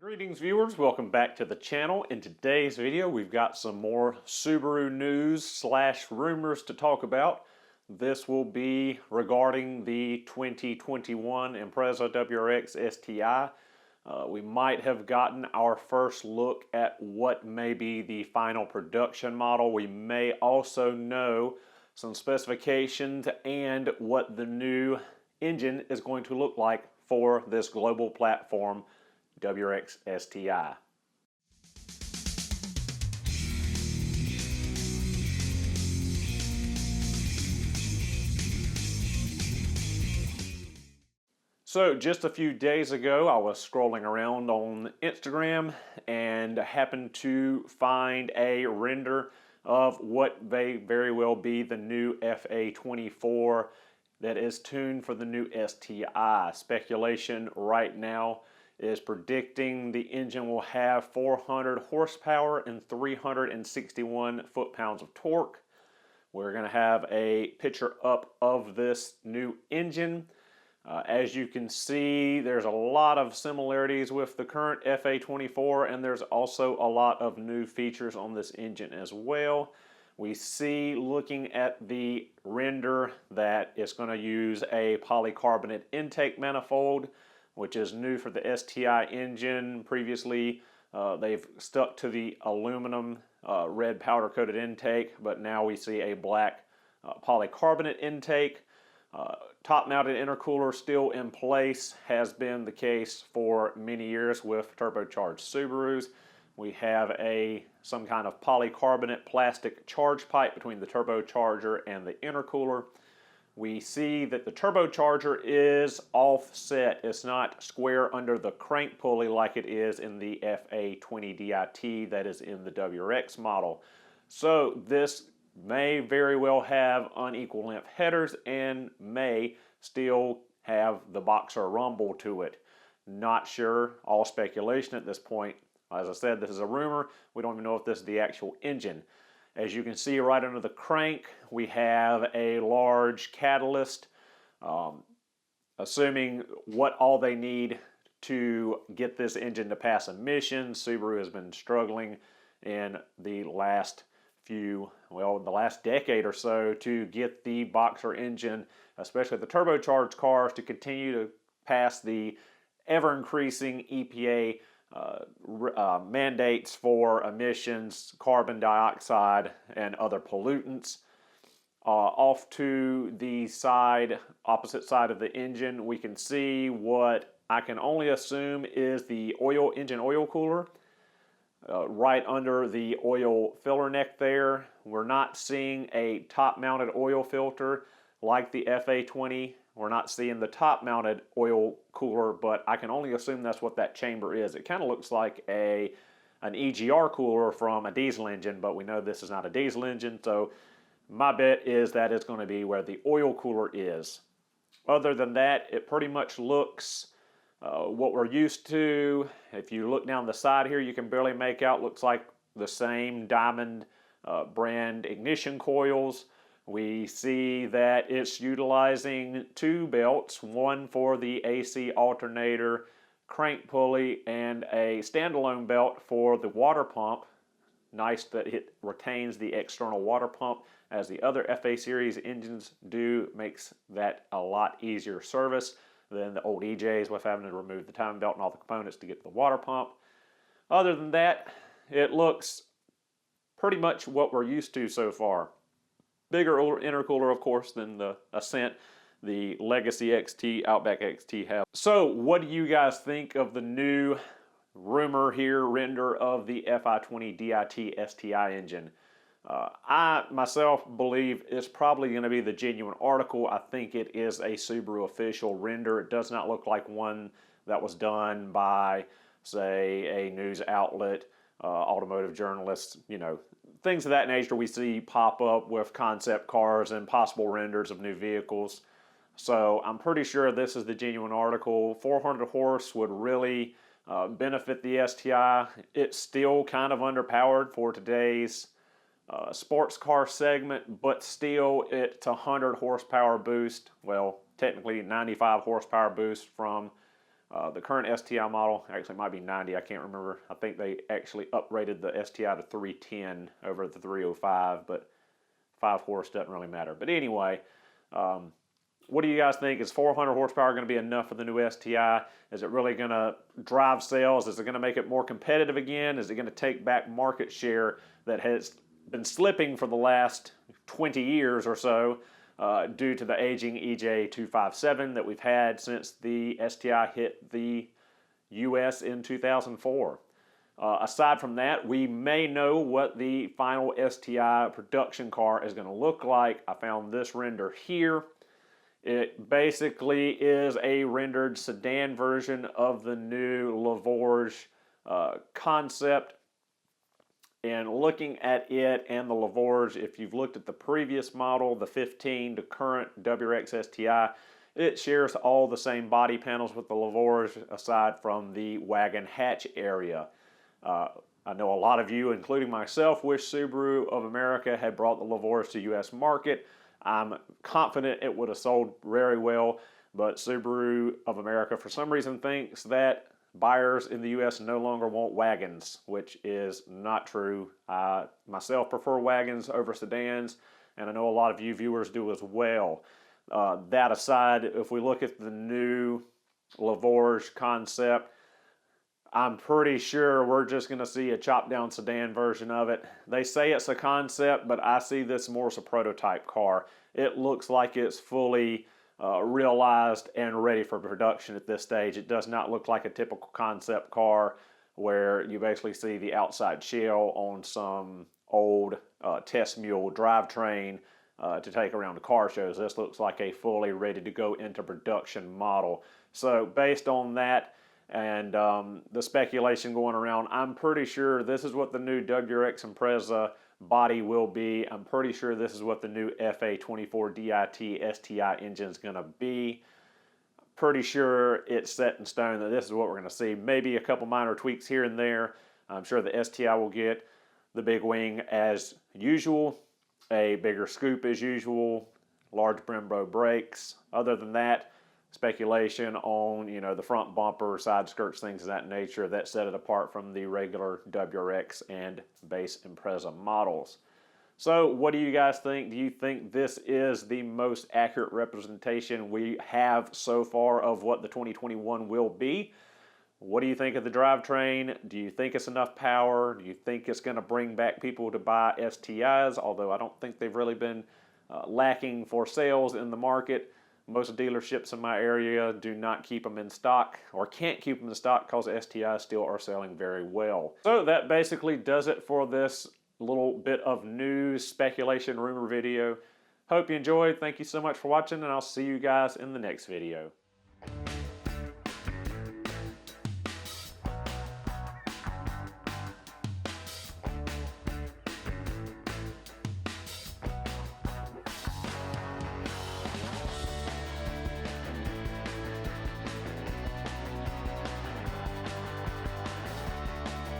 Greetings viewers, welcome back to the channel. In today's video we've got some more Subaru news slash rumors to talk about. This will be regarding the 2021 Impreza WRX STi. We might have gotten our first look at what may be the final production model. We may also know some specifications and what the new engine is going to look like for this global platform WRX STi. So just a few days ago I was scrolling around on Instagram and happened to find a render of what may very well be the new FA24 that is tuned for the new STi. Speculation right now is predicting the engine will have 400 horsepower and 361 foot-pounds of torque. We're going to have a picture up of this new engine. As you can see, there's a lot of similarities with the current FA24, and there's also a lot of new features on this engine as well. We see, looking at the render, that it's going to use a polycarbonate intake manifold, which is new for the STi engine. Previously, they've stuck to the aluminum red powder coated intake, but now we see a black polycarbonate intake. Top mounted intercooler still in place, has been the case for many years with turbocharged Subarus. We have some kind of polycarbonate plastic charge pipe between the turbocharger and the intercooler. We see that the turbocharger is offset. It's not square under the crank pulley like it is in the FA20 DIT that is in the WRX model. So this may very well have unequal length headers and may still have the boxer rumble to it. Not sure, all speculation at this point. As I said, this is a rumor. We don't even know if this is the actual engine. As you can see right under the crank, we have a large catalyst. Assuming what all they need to get this engine to pass emissions, Subaru has been struggling in the last the last decade or so to get the boxer engine, especially the turbocharged cars, to continue to pass the ever-increasing EPA mandates for emissions, carbon dioxide, and other pollutants. Off to the opposite side of the engine, we can see what I can only assume is the engine oil cooler. Right under the oil filler neck there. We're not seeing a top-mounted oil filter like the FA20. We're not seeing the top-mounted oil cooler, but I can only assume that's what that chamber is. It kind of looks like an EGR cooler from a diesel engine, but we know this is not a diesel engine, so my bet is that it's going to be where the oil cooler is. Other than that, it pretty much looks what we're used to. If you look down the side here, you can barely make out, looks like the same Diamond brand ignition coils. We see that it's utilizing two belts, one for the AC alternator, crank pulley, and a standalone belt for the water pump. Nice that it retains the external water pump as the other FA series engines do. Makes that a lot easier service than the old EJs with having to remove the timing belt and all the components to get to the water pump. Other than that, it looks pretty much what we're used to so far. Bigger intercooler, of course, than the Ascent, the Legacy XT, Outback XT have. So what do you guys think of the new render of the FI20 DIT STi engine? I myself believe it's probably going to be the genuine article. I think it is a Subaru official render. It does not look like one that was done by, say, a news outlet, automotive journalists, things of that nature we see pop up with concept cars and possible renders of new vehicles. So I'm pretty sure this is the genuine article. 400 horse would really benefit the STi. It's still kind of underpowered for today's sports car segment, but still it's a 100 horsepower boost. Well, technically 95 horsepower boost from The current STi model, actually it might be 90, I can't remember. I think they actually uprated the STi to 310 over the 305, but 5 horse doesn't really matter. But anyway, what do you guys think? Is 400 horsepower going to be enough for the new STi? Is it really going to drive sales? Is it going to make it more competitive again? Is it going to take back market share that has been slipping for the last 20 years or so due to the aging EJ257 that we've had since the STi hit the US in 2004? Aside from that, we may know what the final STi production car is going to look like. I found this render here. It basically is a rendered sedan version of the new LaForge concept. And looking at it and the LaForge, if you've looked at the previous model, the 15 to current WRX STi, it shares all the same body panels with the LaForge aside from the wagon hatch area. I know a lot of you, including myself, wish Subaru of America had brought the LaForge to US market. I'm confident it would have sold very well, but Subaru of America for some reason thinks that buyers in the US no longer want wagons, which is not true. I myself prefer wagons over sedans, and I know a lot of you viewers do as well. That aside, if we look at the new LaForge concept, I'm pretty sure we're just going to see a chopped down sedan version of it. They say it's a concept, but I see this more as a prototype car. It looks like it's fully realized and ready for production at this stage. It does not look like a typical concept car where you basically see the outside shell on some old test mule drivetrain to take around to car shows. This looks like a fully ready to go into production model. So based on that, and the speculation going around, I'm pretty sure this is what the new WRX Impreza body will be. I'm pretty sure this is what the new FA24 DIT STi engine is going to be. Pretty sure it's set in stone that this is what we're going to see. Maybe a couple minor tweaks here and there. I'm sure the STi will get the big wing as usual, a bigger scoop as usual, large Brembo brakes. Other than that, speculation on, the front bumper, side skirts, things of that nature that set it apart from the regular WRX and base Impreza models. So what do you guys think? Do you think this is the most accurate representation we have so far of what the 2021 will be? What do you think of the drivetrain? Do you think it's enough power? Do you think it's going to bring back people to buy STIs? Although I don't think they've really been lacking for sales in the market. Most dealerships in my area do not keep them in stock or can't keep them in stock because STIs still are selling very well. So that basically does it for this little bit of news, speculation, rumor video. Hope you enjoyed. Thank you so much for watching, and I'll see you guys in the next video.